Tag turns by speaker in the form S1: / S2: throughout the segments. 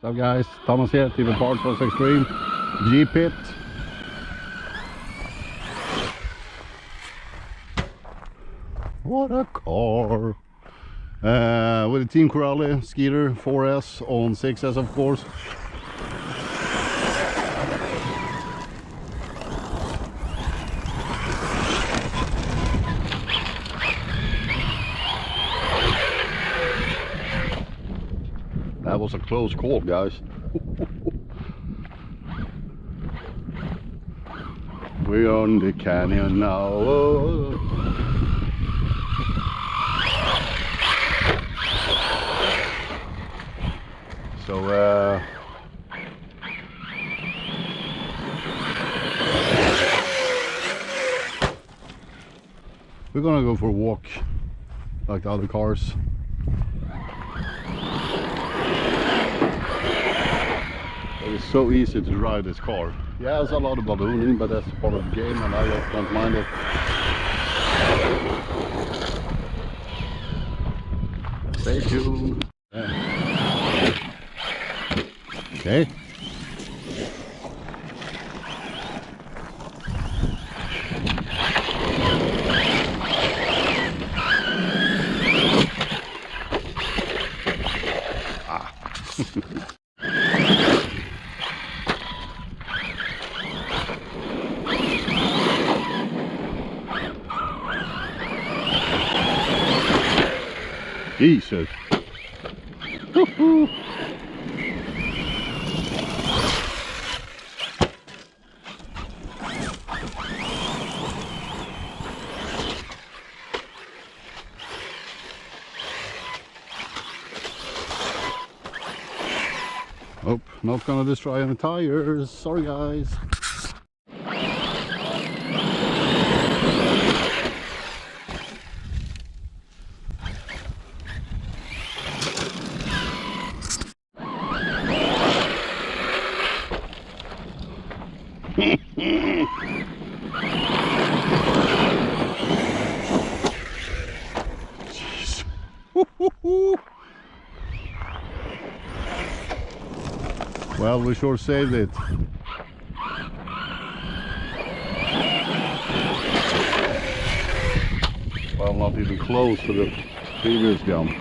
S1: What's up guys, Thomas here, TV Parts Rc-Xtreme G-Pit. What a car! With the Team Corally Sketer 4S on 6S of course. That was a close call, guys. We're on the canyon now. So we're gonna go for a walk like the other cars. It's so easy to drive this car. Yeah, there's a lot of ballooning, but that's part of the game and I just don't mind it. Stay tuned. Okay. Jesus. Oh, not gonna destroy any tires. Sorry guys. Jeez. Well, we sure saved it. Well, not even close to the previous jump.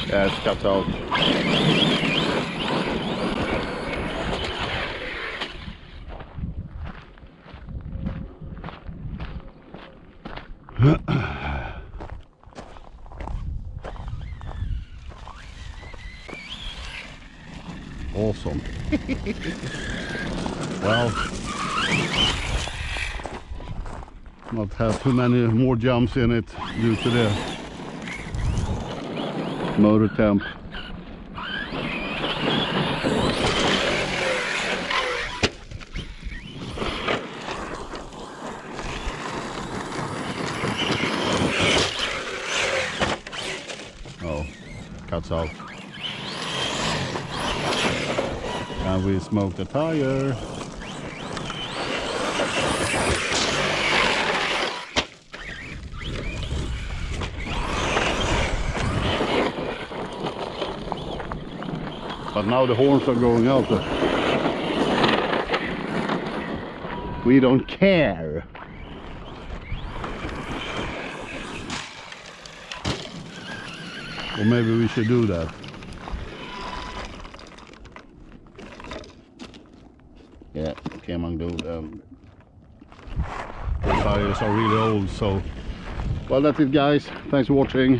S1: Yeah, it's cut out. Awesome. Well, not have too many more jumps in it due to the motor temp. Oh, cuts out. And we smoked the tire. But now the horns are going out. We don't care. Or maybe we should do that. Yeah, can man do. The tires are really old, so. Well, that's it guys. Thanks for watching.